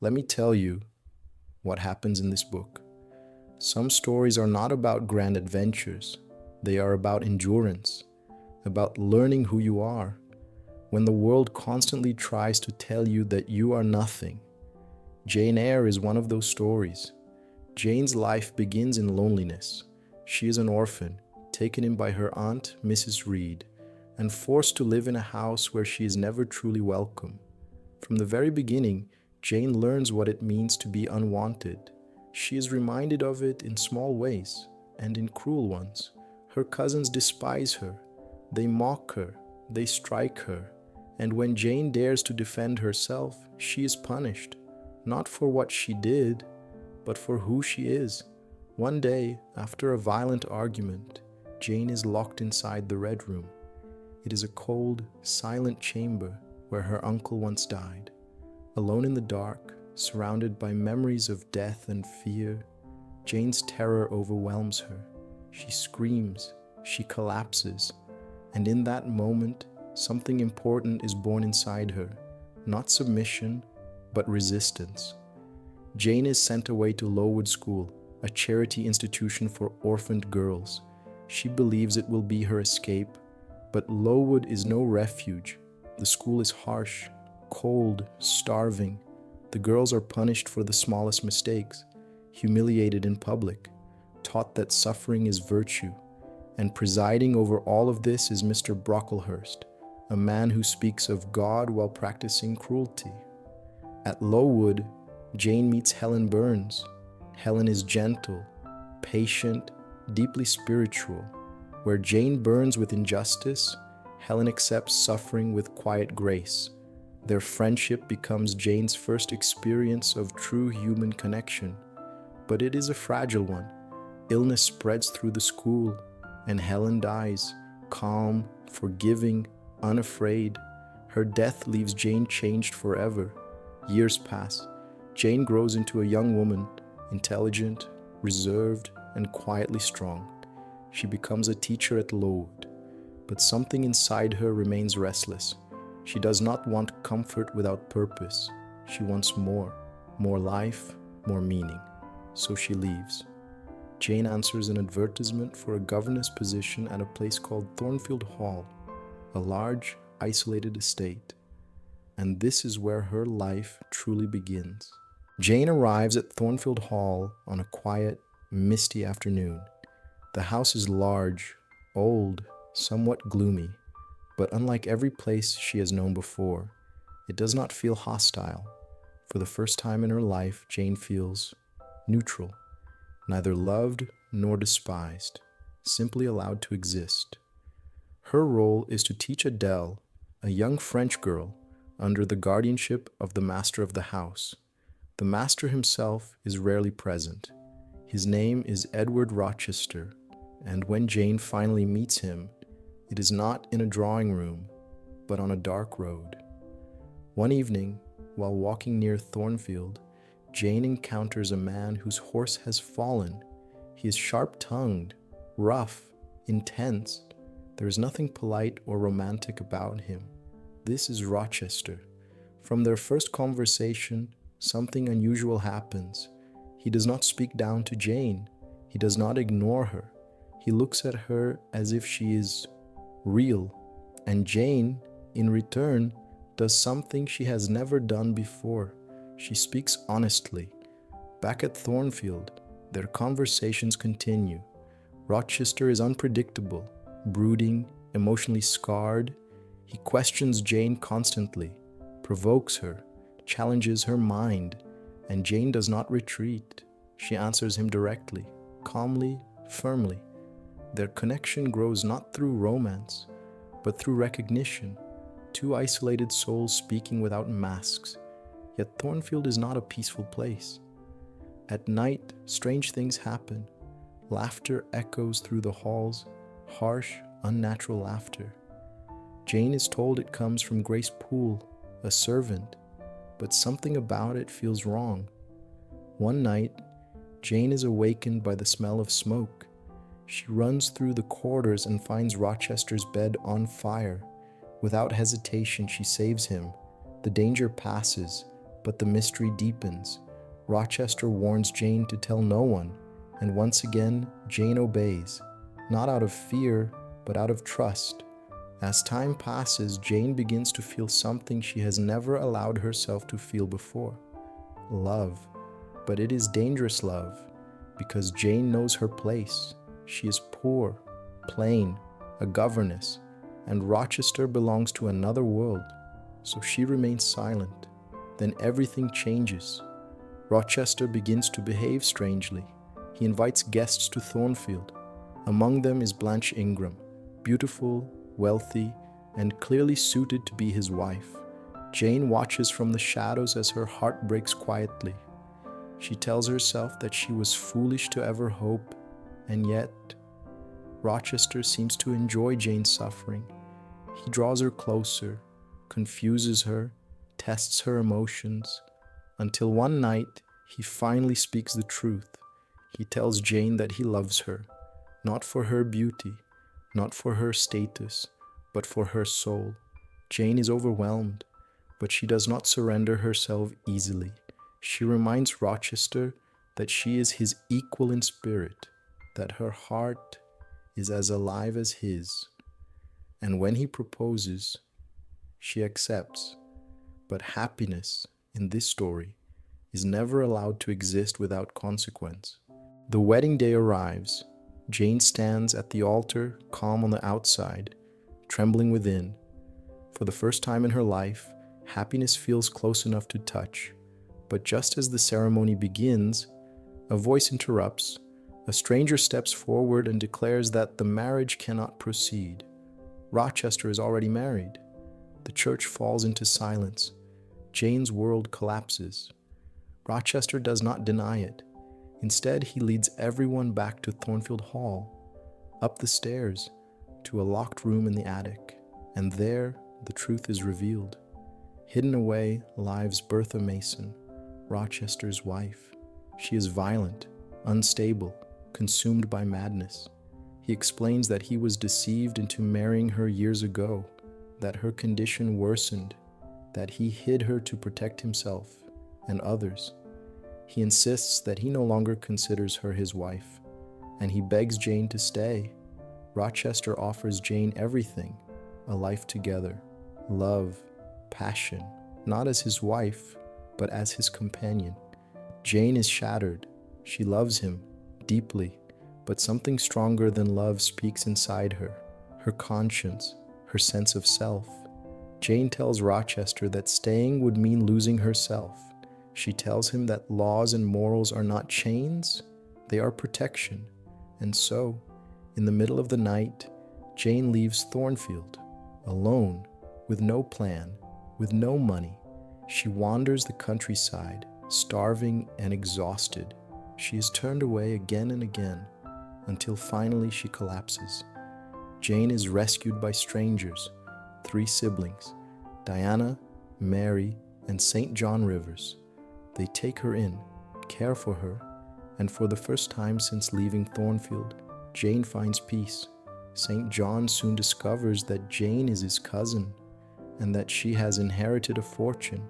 Let me tell you what happens in this book. Some stories are not about grand adventures, they are about endurance, about learning who you are. When the world constantly tries to tell you that you are nothing, Jane Eyre is one of those stories. Jane's life begins in loneliness. She is an orphan, taken in by her aunt, Mrs. Reed, and forced to live in a house where she is never truly welcome. From the very beginning, Jane learns what it means to be unwanted. She is reminded of it in small ways and in cruel ones. Her cousins despise her. They mock her. They strike her. And when Jane dares to defend herself, she is punished, not for what she did, but for who she is. One day, after a violent argument, Jane is locked inside the Red Room. It is a cold, silent chamber where her uncle once died. Alone in the dark, surrounded by memories of death and fear, Jane's terror overwhelms her. She screams, she collapses, and in that moment, something important is born inside her, not submission, but resistance. Jane is sent away to Lowood School, a charity institution for orphaned girls. She believes it will be her escape, but Lowood is no refuge. The school is harsh, cold, starving. The girls are punished for the smallest mistakes, humiliated in public, taught that suffering is virtue. And presiding over all of this is Mr. Brocklehurst, a man who speaks of God while practicing cruelty. At Lowood, Jane meets Helen Burns. Helen is gentle, patient, deeply spiritual. Where Jane burns with injustice, Helen accepts suffering with quiet grace. Their friendship becomes Jane's first experience of true human connection. But it is a fragile one. Illness spreads through the school, and Helen dies, calm, forgiving, unafraid. Her death leaves Jane changed forever. Years pass. Jane grows into a young woman, intelligent, reserved, and quietly strong. She becomes a teacher at Lowood, but something inside her remains restless. She does not want comfort without purpose. She wants more life, more meaning. So she leaves. Jane answers an advertisement for a governess position at a place called Thornfield Hall, a large, isolated estate. And this is where her life truly begins. Jane arrives at Thornfield Hall on a quiet, misty afternoon. The house is large, old, somewhat gloomy, but unlike every place she has known before, it does not feel hostile. For the first time in her life, Jane feels neutral, neither loved nor despised, simply allowed to exist. Her role is to teach Adele, a young French girl, under the guardianship of the master of the house. The master himself is rarely present. His name is Edward Rochester, and when Jane finally meets him, it is not in a drawing room, but on a dark road. One evening, while walking near Thornfield, Jane encounters a man whose horse has fallen. He is sharp-tongued, rough, intense. There is nothing polite or romantic about him. This is Rochester. From their first conversation, something unusual happens. He does not speak down to Jane. He does not ignore her. He looks at her as if she is real. And Jane, in return, does something she has never done before. She speaks honestly. Back at Thornfield, their conversations continue. Rochester is unpredictable, brooding, emotionally scarred. He questions Jane constantly, provokes her, challenges her mind, and Jane does not retreat. She answers him directly, calmly, firmly. Their connection grows not through romance, but through recognition, two isolated souls speaking without masks. Yet Thornfield is not a peaceful place. At night, strange things happen. Laughter echoes through the halls, harsh, unnatural laughter. Jane is told it comes from Grace Poole, a servant, but something about it feels wrong. One night, Jane is awakened by the smell of smoke. She runs through the corridors and finds Rochester's bed on fire. Without hesitation, she saves him. The danger passes, But the mystery deepens. Rochester warns Jane to tell no one, and once again, Jane obeys, not out of fear, but out of trust. As time passes, Jane begins to feel something she has never allowed herself to feel before: love. But it is dangerous love, because Jane knows her place. She is poor, plain, a governess, and Rochester belongs to another world, so she remains silent. Then everything changes. Rochester begins to behave strangely. He invites guests to Thornfield. Among them is Blanche Ingram, beautiful, wealthy, and clearly suited to be his wife. Jane watches from the shadows as her heart breaks quietly. She tells herself that she was foolish to ever hope, and yet Rochester seems to enjoy Jane's suffering. He draws her closer, confuses her, tests her emotions, until one night he finally speaks the truth. He tells Jane that he loves her, not for her beauty, not for her status, but for her soul. Jane is overwhelmed, but she does not surrender herself easily. She reminds Rochester that she is his equal in spirit, that her heart is as alive as his. And when he proposes, she accepts. But happiness, in this story, is never allowed to exist without consequence. The wedding day arrives. Jane stands at the altar, calm on the outside, trembling within. For the first time in her life, happiness feels close enough to touch. But just as the ceremony begins, a voice interrupts. A stranger steps forward and declares that the marriage cannot proceed. Rochester is already married. The church falls into silence. Jane's world collapses. Rochester does not deny it. Instead, he leads everyone back to Thornfield Hall, up the stairs, to a locked room in the attic, and there the truth is revealed. Hidden away lies Bertha Mason, Rochester's wife. She is violent, unstable, consumed by madness. He explains that he was deceived into marrying her years ago, that her condition worsened, that he hid her to protect himself and others. He insists that he no longer considers her his wife, and he begs Jane to stay. Rochester offers Jane everything: a life together, love, passion, not as his wife, but as his companion. Jane is shattered. She loves him deeply, but something stronger than love speaks inside her: her conscience, her sense of self. Jane tells Rochester that staying would mean losing herself. She tells him that laws and morals are not chains, they are protection. And so, in the middle of the night, Jane leaves Thornfield, alone, with no plan, with no money. She wanders the countryside, starving and exhausted. She is turned away again and again, until finally she collapses. Jane is rescued by strangers, 3 siblings, Diana, Mary, and St. John Rivers. They take her in, care for her, and for the first time since leaving Thornfield, Jane finds peace. St. John soon discovers that Jane is his cousin, and that she has inherited a fortune.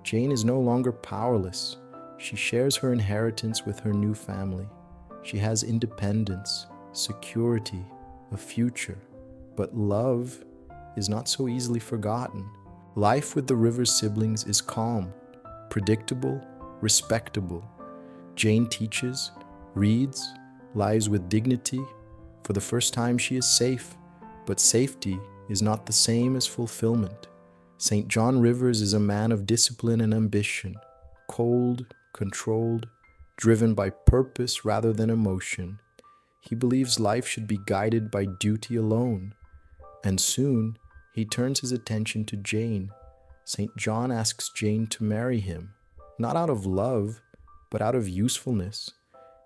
Jane is no longer powerless. She shares her inheritance with her new family. She has independence, security, a future. But love is not so easily forgotten. Life with the Rivers siblings is calm, predictable, respectable. Jane teaches, reads, lives with dignity. For the first time she is safe, but safety is not the same as fulfillment. St. John Rivers is a man of discipline and ambition, cold, controlled, driven by purpose rather than emotion. He believes life should be guided by duty alone. And soon, he turns his attention to Jane. St. John asks Jane to marry him, not out of love, but out of usefulness.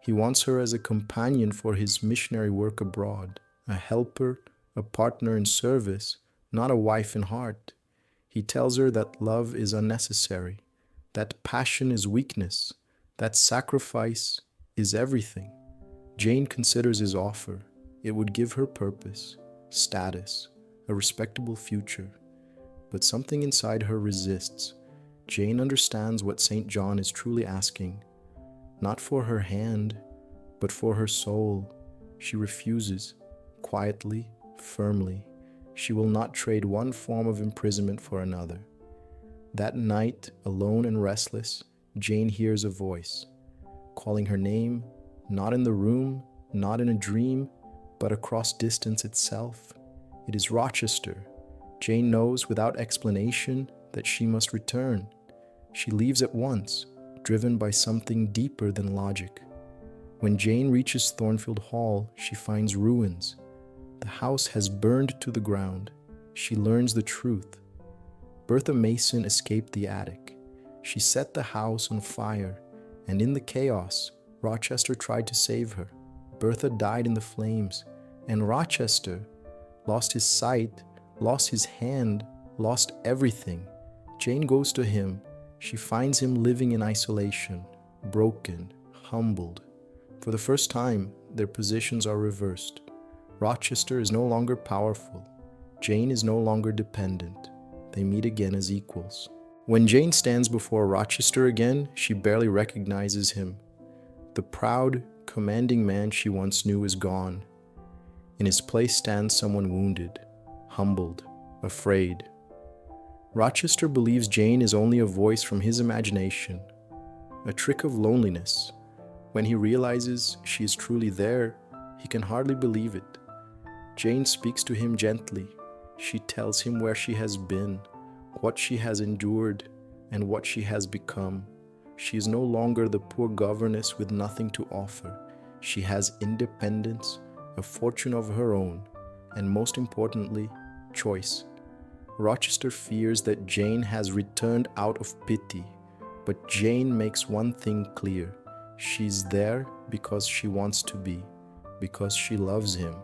He wants her as a companion for his missionary work abroad, a helper, a partner in service, not a wife in heart. He tells her that love is unnecessary, that passion is weakness, that sacrifice is everything. Jane considers his offer. It would give her purpose, status, a respectable future. But something inside her resists. Jane understands what St. John is truly asking. Not for her hand, but for her soul. She refuses, quietly, firmly. She will not trade one form of imprisonment for another. That night, alone and restless, Jane hears a voice, calling her name, not in the room, not in a dream, but across distance itself. It is Rochester. Jane knows without explanation that she must return. She leaves at once, driven by something deeper than logic. When Jane reaches Thornfield Hall, she finds ruins. The house has burned to the ground. She learns the truth. Bertha Mason escaped the attic. She set the house on fire, and in the chaos, Rochester tried to save her. Bertha died in the flames, and Rochester lost his sight, lost his hand, lost everything. Jane goes to him. She finds him living in isolation, broken, humbled. For the first time, their positions are reversed. Rochester is no longer powerful. Jane is no longer dependent. They meet again as equals. When Jane stands before Rochester again, she barely recognizes him. The proud, commanding man she once knew is gone. In his place stands someone wounded, humbled, afraid. Rochester believes Jane is only a voice from his imagination, a trick of loneliness. When he realizes she is truly there, he can hardly believe it. Jane speaks to him gently. She tells him where she has been, what she has endured, and what she has become. She is no longer the poor governess with nothing to offer. She has independence, a fortune of her own, and most importantly, choice. Rochester fears that Jane has returned out of pity, but Jane makes one thing clear. She's there because she wants to be, because she loves him.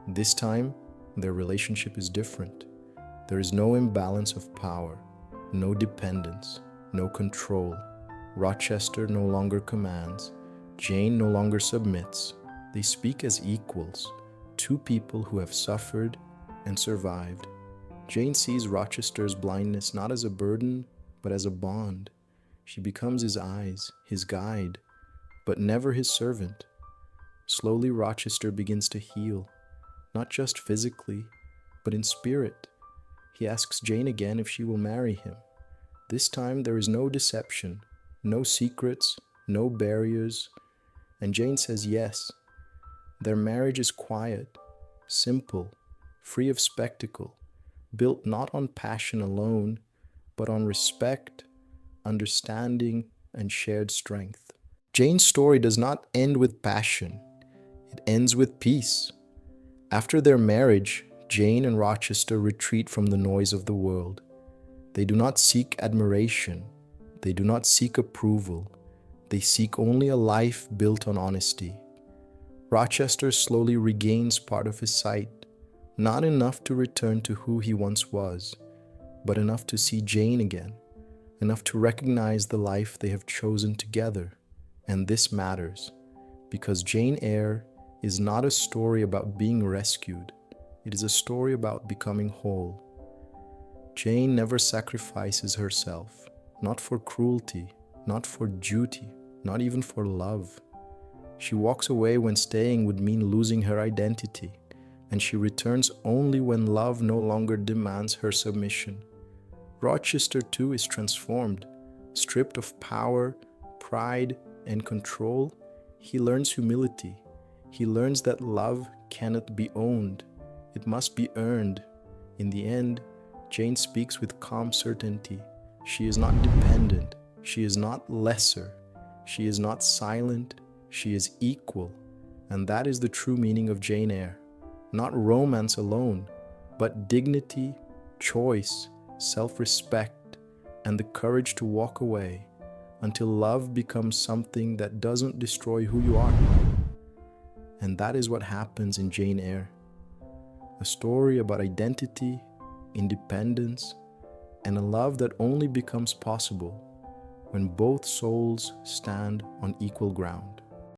This time, their relationship is different. There is no imbalance of power, no dependence, no control. Rochester no longer commands. Jane no longer submits. They speak as equals, two people who have suffered and survived. Jane sees Rochester's blindness not as a burden, but as a bond. She becomes his eyes, his guide, but never his servant. Slowly, Rochester begins to heal, not just physically, but in spirit. He asks Jane again if she will marry him. This time, there is no deception, no secrets, no barriers, and Jane says yes. Their marriage is quiet, simple, free of spectacle, built not on passion alone, but on respect, understanding, and shared strength. Jane's story does not end with passion. It ends with peace. After their marriage, Jane and Rochester retreat from the noise of the world. They do not seek admiration. They do not seek approval. They seek only a life built on honesty. Rochester slowly regains part of his sight, not enough to return to who he once was, but enough to see Jane again, enough to recognize the life they have chosen together. And this matters, because Jane Eyre is not a story about being rescued. It is a story about becoming whole. Jane never sacrifices herself, not for cruelty, not for duty, not even for love. She walks away when staying would mean losing her identity, and she returns only when love no longer demands her submission. Rochester too is transformed. Stripped of power, pride, and control, he learns humility. He learns that love cannot be owned. It must be earned. In the end, Jane speaks with calm certainty. She is not dependent. She is not lesser. She is not silent. She is equal. And that is the true meaning of Jane Eyre. Not romance alone, but dignity, choice, self-respect, and the courage to walk away until love becomes something that doesn't destroy who you are. And that is what happens in Jane Eyre. A story about identity, independence, and a love that only becomes possible when both souls stand on equal ground.